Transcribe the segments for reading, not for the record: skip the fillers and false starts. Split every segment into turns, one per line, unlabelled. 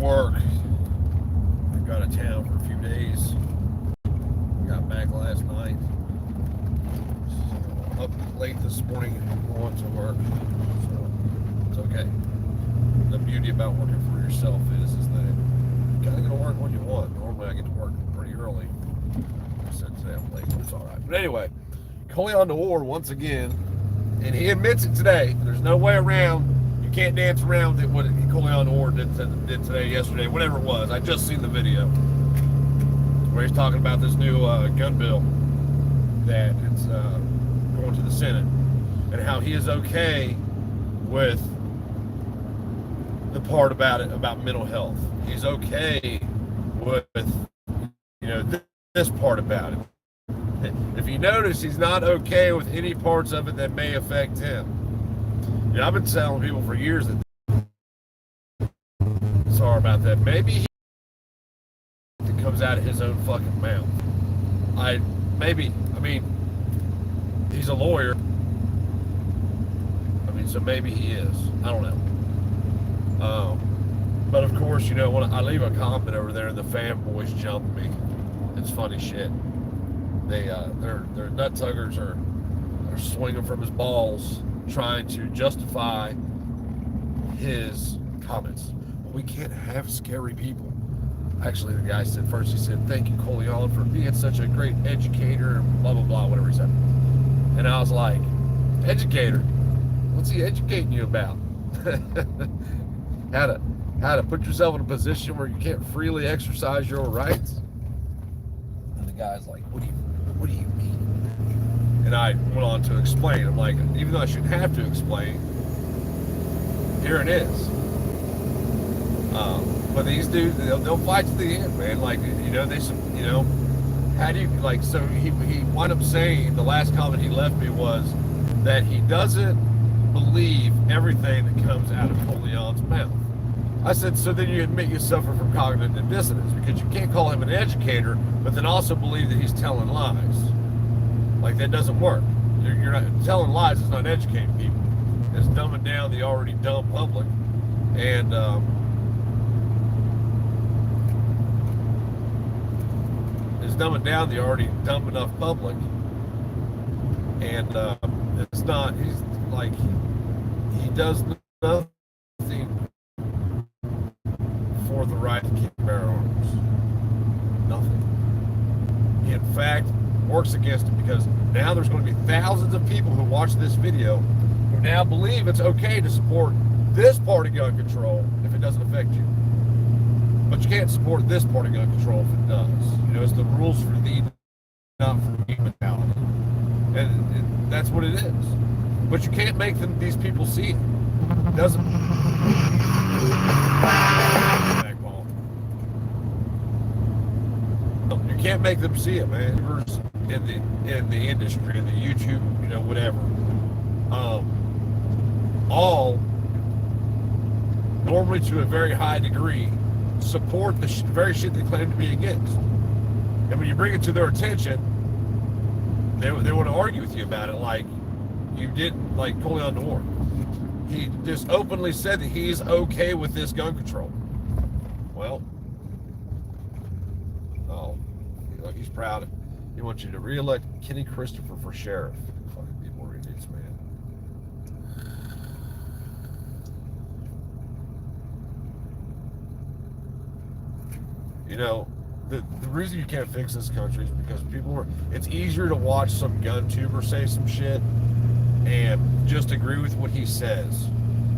work. I got out of town for a few days. Got back last night. So, up late this morning going to work. So it's okay. The beauty about working for yourself is that you kind of going to work when you want. Normally I get to work pretty early. I said today I'm late, but it's all right. But anyway, Noir once again, and he admits it today. There's no way around. You can't dance around it. What Noir did today, yesterday, whatever it was. I just seen the video where he's talking about this new gun bill that it's going to the Senate, and how he is okay with the part about it, about mental health. He's okay with, this part about it. If you notice, he's not okay with any parts of it that may affect him. I've been telling people for years that, sorry about that, maybe it comes out of his own fucking mouth. He's a lawyer. So maybe he is. I don't know. But of course, when I leave a comment over there and the fanboys jump me, it's funny shit. Their nut tuggers are swinging from his balls, trying to justify his comments. Well, we can't have scary people. Actually, the guy said first, he said, "Thank you, Coleon, for being such a great educator," and blah, blah, blah, whatever he said. And I was like, educator? What's he educating you about? How to put yourself in a position where you can't freely exercise your rights? And the guy's like, what do you mean? And I went on to explain. I'm like, even though I shouldn't have to explain, here it is. But these dudes, they'll fight to the end, man. How do you, so he wound up saying, the last comment he left me was that he doesn't believe everything that comes out of Coleon's mouth. I said, so then you admit you suffer from cognitive dissonance, because you can't call him an educator, but then also believe that he's telling lies. Like, that doesn't work. You're not telling lies. It's not educating people. It's dumbing down the already dumb public, and it's dumbing down the already dumb enough public, and it's not. He's like, he does nothing for the right to keep bear arms. Nothing. He, in fact, works against it, because now there's going to be thousands of people who watch this video who now believe it's okay to support this part of gun control if it doesn't affect you. But you can't support this part of gun control if it does. It's the rules for thee, not for me mentality. And that's what it is. But you can't make these people see it. It doesn't. You can't make them see it, man. In the industry, in the YouTube, whatever. All normally to a very high degree support the very shit they claim to be against. And when you bring it to their attention, they want to argue with you about it, like you didn't, like Coleon Noir. He just openly said that he's okay with this gun control. Well, look, he's proud. He wants you to re-elect Kenny Christopher for sheriff. Fucking people are idiots, man. The reason you can't fix this country is because it's easier to watch some gun tuber say some shit and just agree with what he says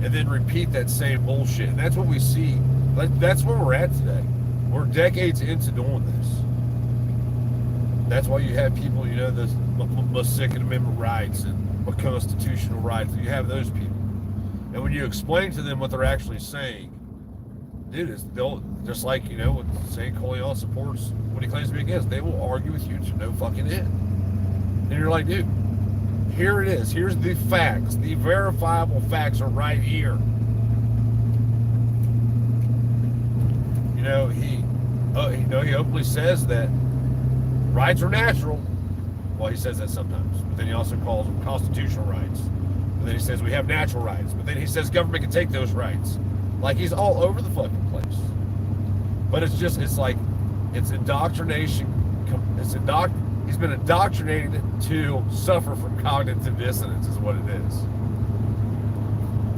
and then repeat that same bullshit. And that's what we see. That's where we're at today. We're decades into doing this. That's why you have people, the Second Amendment rights and the constitutional rights. You have those people. And when you explain to them what they're actually saying, dude, they'll, just like, saying Coleon supports what he claims to be against, they will argue with you to no fucking end. And you're like, dude, here it is. Here's the facts. The verifiable facts are right here. He openly says that rights are natural. Well, he says that sometimes. But then he also calls them constitutional rights. But then he says we have natural rights. But then he says government can take those rights. Like, he's all over the fucking place. But it's like, it's indoctrination. He's been indoctrinated to suffer from cognitive dissonance, is what it is.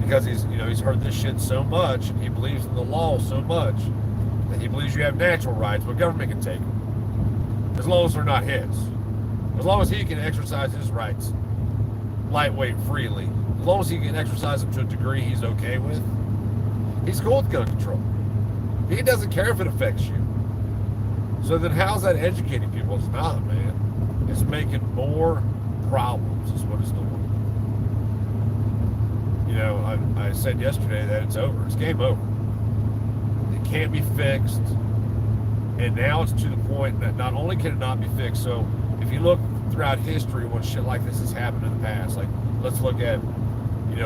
Because he's heard this shit so much, and he believes in the law so much, that he believes you have natural rights, but government can take them. As long as they're not his. As long as he can exercise his rights lightweight, freely. As long as he can exercise them to a degree he's okay with, he's cool with gun control. He doesn't care if it affects you. So then how's that educating people? It's not, man. It's making more problems is what it's doing. I said yesterday that it's over. It's game over. It can't be fixed. And now it's to the point that not only can it not be fixed, so if you look throughout history when shit like this has happened in the past, like let's look at,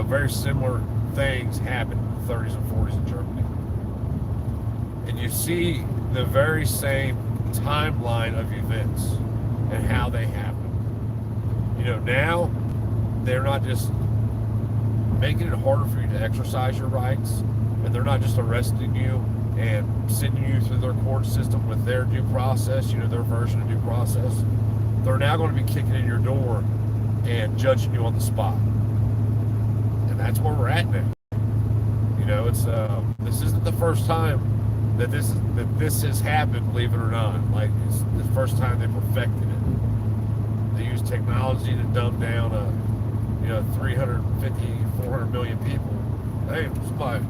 very similar things happened in the 30s and 40s in Germany. And you see the very same timeline of events and how they happen. Now they're not just making it harder for you to exercise your rights, and they're not just arresting you and sending you through their court system with their due process, their version of due process. They're now going to be kicking in your door and judging you on the spot. And that's where we're at now. It's this isn't the first time that this has happened, believe it or not. Like, it's the first time they perfected it. They use technology to dumb down 350, 400 million people. Hey, somebody.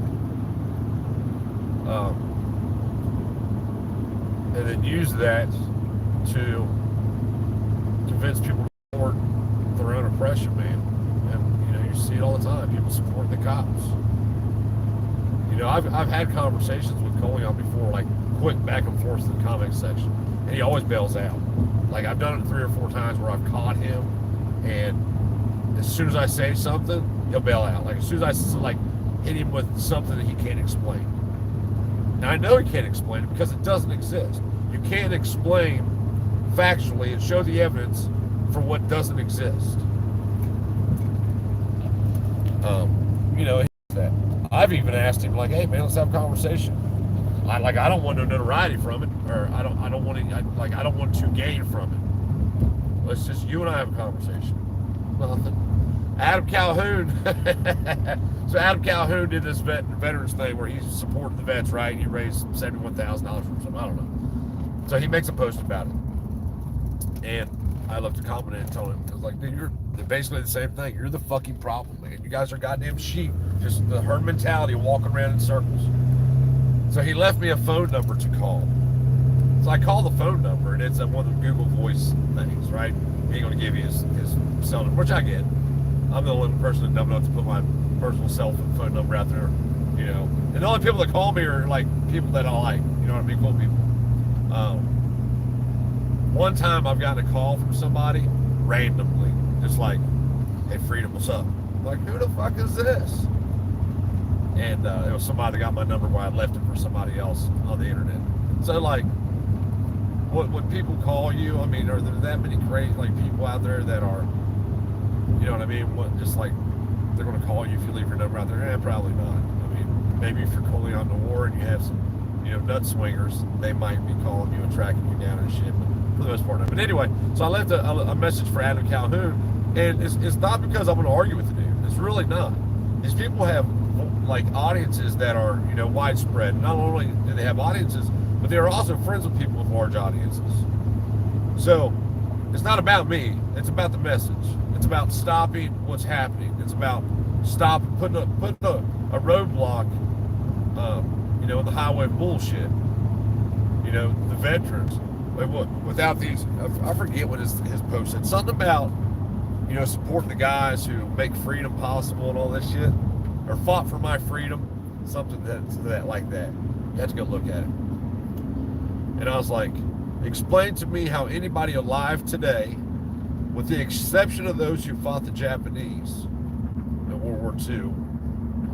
And then use that to convince people to support their own oppression, man. And you see it all the time. People support the cops. I've had conversations with Colion before, like quick back and forth in the comment section, and he always bails out. Like, I've done it 3 or 4 times where I've caught him, and as soon as I say something, he'll bail out. Like, as soon as I hit him with something that he can't explain. Now, I know he can't explain it because it doesn't exist. You can't explain factually and show the evidence for what doesn't exist. That. I've even asked him, like, hey man, let's have a conversation. I don't want no notoriety from it, or I don't want to gain from it. Let's just, you and I have a conversation. Nothing. Adam Calhoun. So Adam Calhoun did this veterans thing where he supported the vets, right? He raised $71,000 from something, I don't know. So he makes a post about it, and I left a comment and told him, I was like, dude, you're basically the same thing. You're the fucking problem, man. You guys are goddamn sheep. Just the herd mentality, walking around in circles. So he left me a phone number to call. So I call the phone number, and it's one of the Google Voice things, right? He ain't gonna give you his cell number, which I get. I'm the only person that's dumb enough to put my personal cell phone number out there, And the only people that call me are like people that I like, you know what I mean? Cool people. One time I've gotten a call from somebody randomly, just like, hey, Freedom, what's up? I'm like, who the fuck is this? And it was somebody that got my number where I left it for somebody else on the internet. So, like, when people call you, I mean, are there that many crazy, people out there that are, you know what I mean? Just like, they're going to call you if you leave your number out there? Probably not. I mean, maybe if you're calling on Noir and you have some, nut swingers, they might be calling you and tracking you down and shit. But for the most part, no. But anyway, so I left a message for Adam Calhoun, and it's not because I'm going to argue with the dude. It's really not. These people have audiences that are widespread. Not only do they have audiences, but they are also friends with people with large audiences. So it's not about me. It's about the message. It's about stopping what's happening. It's about putting a roadblock, in the highway of bullshit. The veterans. Without these, I forget what his post said. Something about supporting the guys who make freedom possible and all this shit, or fought for my freedom, something that like that. You have to go look at it. And I was like, explain to me how anybody alive today, with the exception of those who fought the Japanese in World War II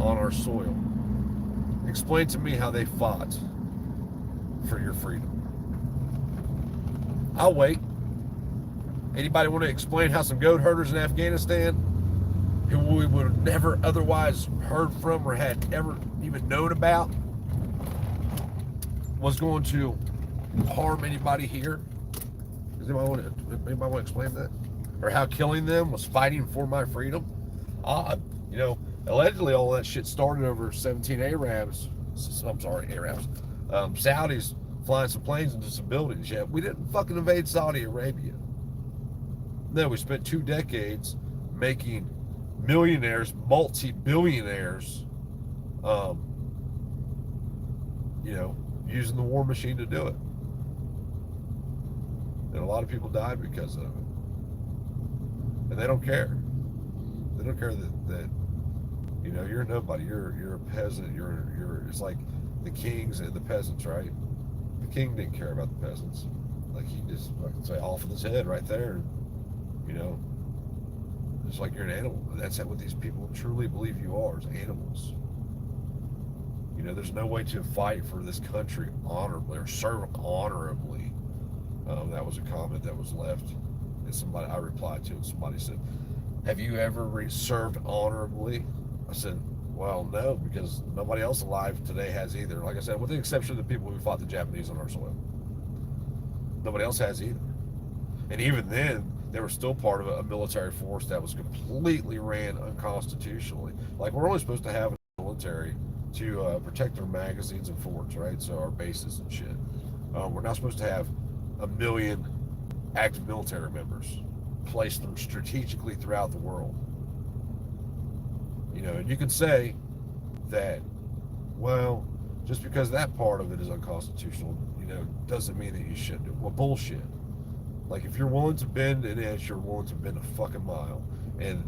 on our soil, explain to me how they fought for your freedom. I'll wait. Anybody want to explain how some goat herders in Afghanistan, who we would have never otherwise heard from or had ever even known about, was going to harm anybody here. Does anybody want to explain that? Or how killing them was fighting for my freedom? Odd. You know, allegedly all that shit started over 17 Arabs. I'm sorry, Arabs. Saudis flying some planes into some buildings. Yeah, we didn't fucking invade Saudi Arabia. No, we spent 2 decades making millionaires, multi-billionaires, you know, using the war machine to do it. And a lot of people died because of it. And they don't care. They don't care that you know, you're nobody. You're a peasant. You're it's like the kings and the peasants, right? The king didn't care about the peasants. Like he just say off with his head right there. You know, it's like you're an animal. That's what these people truly believe you are, is animals. You know, there's no way to fight for this country honorably or serve honorably. That was a comment that was left, and somebody I replied to, and somebody said, "Have you ever served honorably?" I said, "Well, no, because nobody else alive today has either. Like I said, with the exception of the people who fought the Japanese on our soil, nobody else has either. And even then, they were still part of a military force that was completely ran unconstitutionally. Like we're only supposed to have a military to protect our magazines and forts, right? So our bases and shit. We're not supposed to have 1 million active military members placed strategically throughout the world. You know, and you can say that, well, just because that part of it is unconstitutional, you know, doesn't mean that you should do it. Well, bullshit. Like, if you're willing to bend an inch, you're willing to bend a fucking mile. And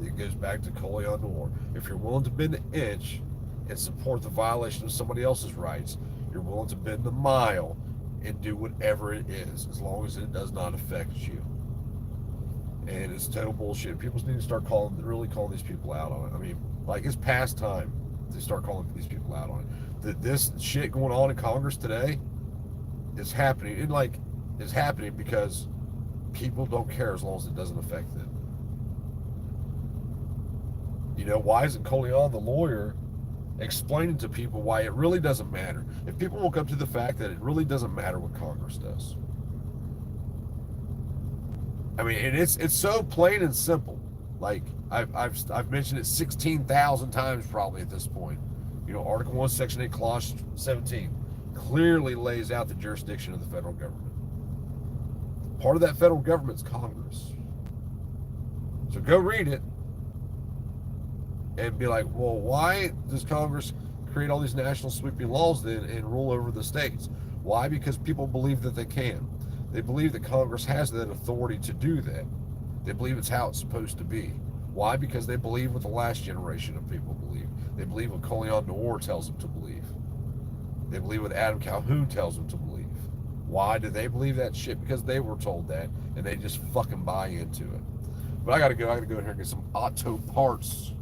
it goes back to Noir. If you're willing to bend an inch and support the violation of somebody else's rights, you're willing to bend a mile and do whatever it is, as long as it does not affect you. And it's total bullshit. People need to start really calling these people out on it. I mean, like, it's past time to start calling these people out on it. That this shit going on in Congress today is happening. And, like, it's happening because people don't care as long as it doesn't affect them. You know, why isn't Coleon, the lawyer, explaining to people why it really doesn't matter? If people woke up to the fact that it really doesn't matter what Congress does. I mean, and it's so plain and simple. Like I've mentioned it 16,000 times probably at this point. You know, Article 1, Section 8, Clause 17 clearly lays out the jurisdiction of the federal government. Part of that federal government's Congress. So go read it and be like, well, why does Congress create all these national sweeping laws then and rule over the states? Why? Because people believe that they can. They believe that Congress has that authority to do that. They believe it's how it's supposed to be. Why? Because they believe what the last generation of people believe. They believe what Coleon Noir tells them to believe. They believe what Adam Calhoun tells them to believe. Why do they believe that shit? Because they were told that, and they just fucking buy into it. But I gotta go in here and get some auto parts.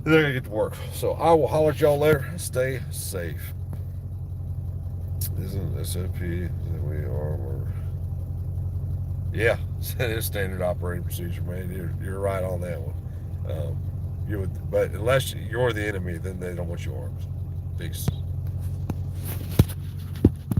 And then I gotta get to work. So I will holler at y'all later. Stay safe. Isn't SOP that we are? Yeah, it is standard operating procedure, man. You're right on that one. But unless you're the enemy, then they don't want you armed. Peace.